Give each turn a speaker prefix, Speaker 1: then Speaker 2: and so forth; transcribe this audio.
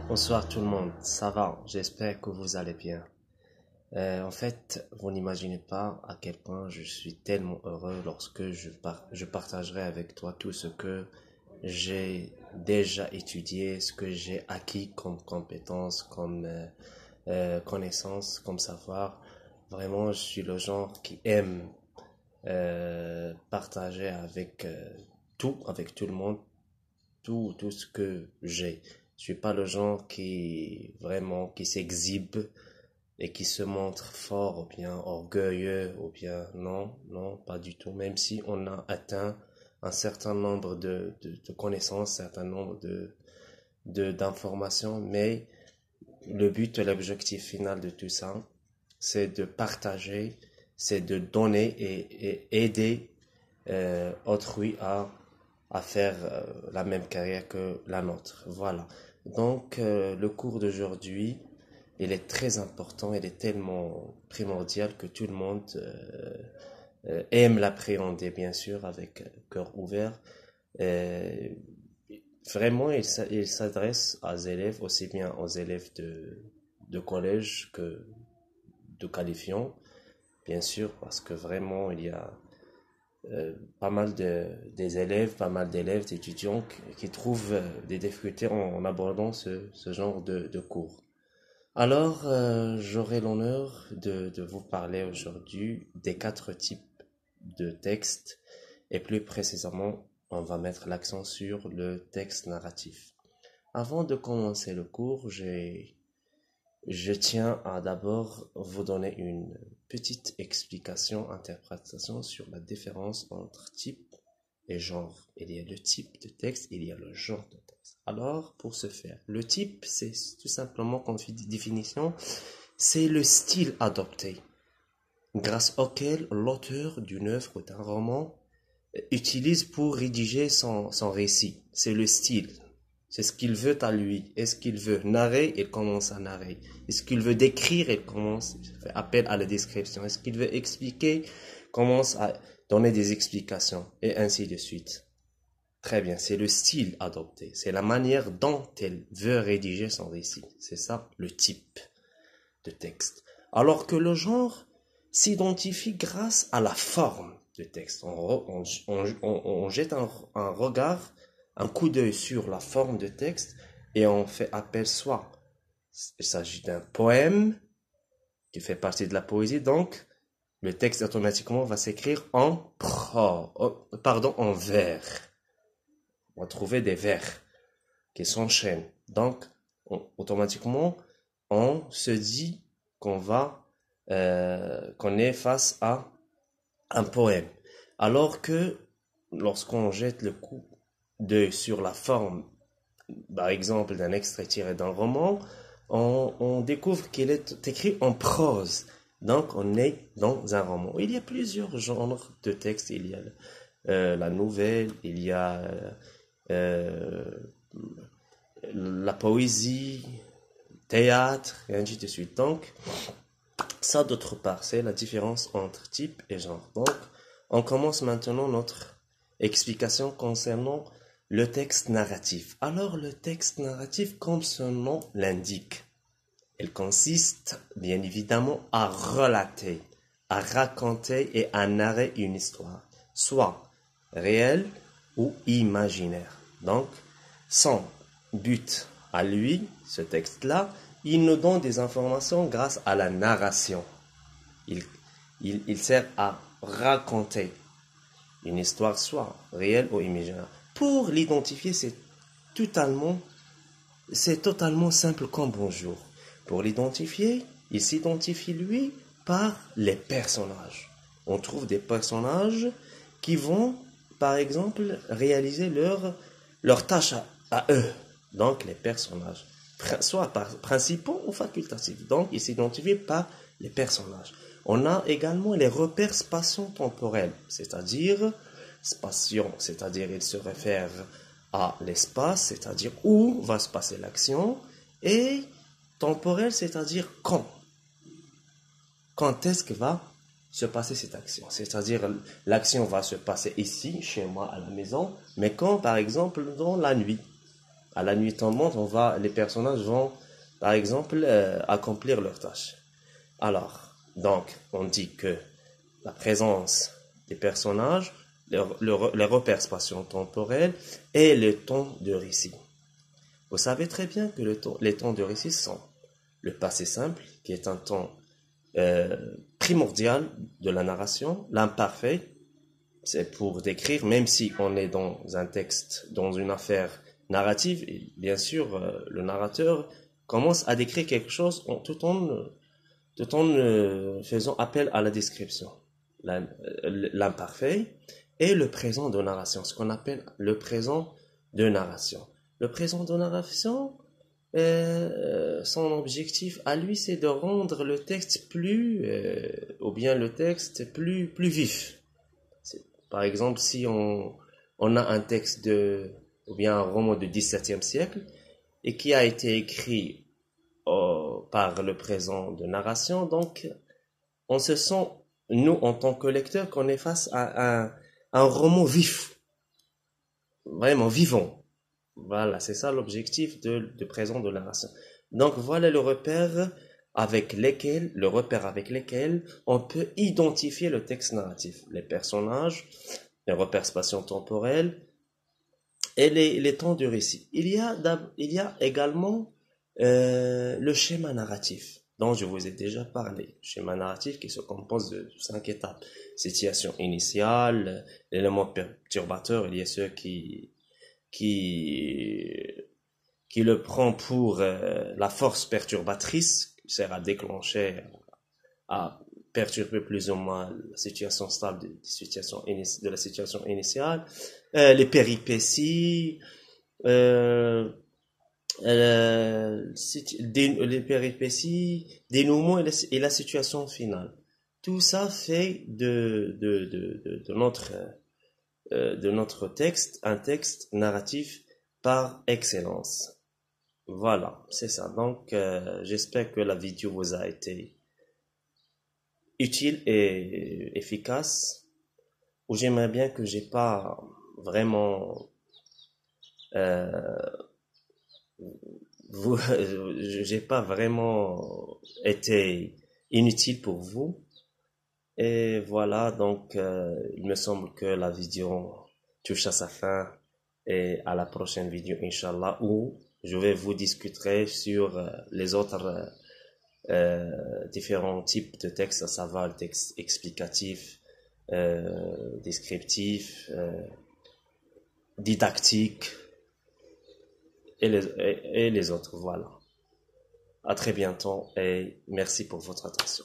Speaker 1: Bonsoir tout le monde, ça va, j'espère que vous allez bien. En fait, vous n'imaginez pas à quel point je suis tellement heureux lorsque je partagerai avec toi tout ce que j'ai déjà étudié, ce que j'ai acquis comme compétences, comme connaissances, comme savoir. Vraiment, je suis le genre qui aime partager avec tout le monde, tout ce que j'ai. Je suis pas le genre qui s'exhibe et qui se montre fort ou bien orgueilleux ou bien non, pas du tout. Même si on a atteint un certain nombre de connaissances, un certain nombre d'informations, mais le but et l'objectif final de tout ça, c'est de partager, c'est de donner et aider autrui à faire la même carrière que la nôtre. Voilà. Donc, le cours d'aujourd'hui, il est très important, il est tellement primordial que tout le monde aime l'appréhender, bien sûr, avec cœur ouvert. Euh, Vraiment, il s'adresse aux élèves, aussi bien aux élèves de collège que de qualifiants, bien sûr, parce que vraiment, il y a des élèves, pas mal d'élèves, d'étudiants qui trouvent des difficultés en abordant ce genre de cours. Alors, j'aurai l'honneur de vous parler aujourd'hui des quatre types de textes et plus précisément, on va mettre l'accent sur le texte narratif. Avant de commencer le cours, je tiens à d'abord vous donner une petite explication, interprétation sur la différence entre type et genre. Il y a le type de texte, il y a le genre de texte. Alors, pour ce faire, le type, c'est tout simplement, comme définition, c'est le style adopté, grâce auquel l'auteur d'une œuvre ou d'un roman utilise pour rédiger son récit. C'est le style. C'est ce qu'il veut à lui. Est-ce qu'il veut narrer, il commence à narrer. Est-ce qu'il veut décrire, il fait appel à la description. Est-ce qu'il veut expliquer, commence à donner des explications, et ainsi de suite. Très bien, c'est le style adopté. C'est la manière dont elle veut rédiger son récit. C'est ça, le type de texte. Alors que le genre s'identifie grâce à la forme de texte. On jette un regard, un coup d'œil sur la forme de texte et on fait appel soit il s'agit d'un poème qui fait partie de la poésie, donc le texte automatiquement va s'écrire en vers. On va trouver des vers qui s'enchaînent. Donc, automatiquement, on se dit qu'on est face à un poème. Alors que lorsqu'on jette le coup d'œil sur la forme, par exemple, d'un extrait tiré d'un roman, on découvre qu'il est écrit en prose. Donc, on est dans un roman. Il y a plusieurs genres de textes. Il y a la nouvelle, il y a euh, la poésie, théâtre, et ainsi de suite. Donc, ça d'autre part, c'est la différence entre type et genre. Donc, on commence maintenant notre explication concernant le texte narratif. Alors, le texte narratif, comme son nom l'indique, il consiste bien évidemment à relater, à raconter et à narrer une histoire, soit réelle ou imaginaire. Donc, son but à lui, ce texte-là, il nous donne des informations grâce à la narration. Il, il sert à raconter une histoire, soit réelle ou imaginaire. Pour l'identifier, totalement, c'est totalement simple comme bonjour. Pour l'identifier, il s'identifie lui par les personnages. On trouve des personnages qui vont, par exemple, réaliser leur tâche à eux. Donc, les personnages, soit principaux ou facultatifs. Donc, il s'identifie par les personnages. On a également les repères spatio-temporels, c'est-à-dire il se réfère à l'espace, c'est-à-dire où va se passer l'action, et temporel, c'est-à-dire quand. Quand est-ce que va se passer cette action? C'est-à-dire l'action va se passer ici, chez moi, à la maison, mais quand, par exemple, dans la nuit. À la nuit tombante, les personnages vont, par exemple, accomplir leurs tâches. Alors, donc, on dit que la présence des personnages, les repères spatio-temporels et le temps de récit. Vous savez très bien que les temps de récit sont le passé simple, qui est un temps primordial de la narration, l'imparfait, c'est pour décrire, même si on est dans un texte, dans une affaire narrative, et bien sûr, le narrateur commence à décrire quelque chose tout en faisant appel à la description. L'imparfait et le présent de narration, ce qu'on appelle le présent de narration. Le présent de narration, son objectif à lui, c'est de rendre le texte ou bien le texte plus vif. Par exemple, si on a un texte ou bien un roman du XVIIe siècle, et qui a été écrit par le présent de narration, donc on se sent, nous en tant que lecteurs, qu'on est face à un roman vif, vraiment vivant. Voilà, c'est ça l'objectif de présent de narration. Donc voilà le repère avec lesquels on peut identifier le texte narratif, les personnages, les repères spatio-temporels et les temps du récit. Il y a également le schéma narratif dont je vous ai déjà parlé. Schéma narratif qui se compose de 5 étapes. Situation initiale, l'élément perturbateur, il y a ceux qui le prend pour la force perturbatrice qui sert à déclencher, à perturber plus ou moins la situation stable de la situation initiale, les péripéties, les péripéties, dénouement et la situation finale. Tout ça fait de notre texte un texte narratif par excellence. Voilà, c'est ça. Donc, j'espère que la vidéo vous a été utile et efficace. Ou j'aimerais bien que j'ai pas vraiment j'ai pas vraiment été inutile pour vous. Et voilà, donc il me semble que la vidéo touche à sa fin et à la prochaine vidéo, Inch'Allah, où je vais vous discuter sur les autres différents types de textes, à savoir le texte explicatif, descriptif, didactique et les autres. Voilà. À très bientôt et merci pour votre attention.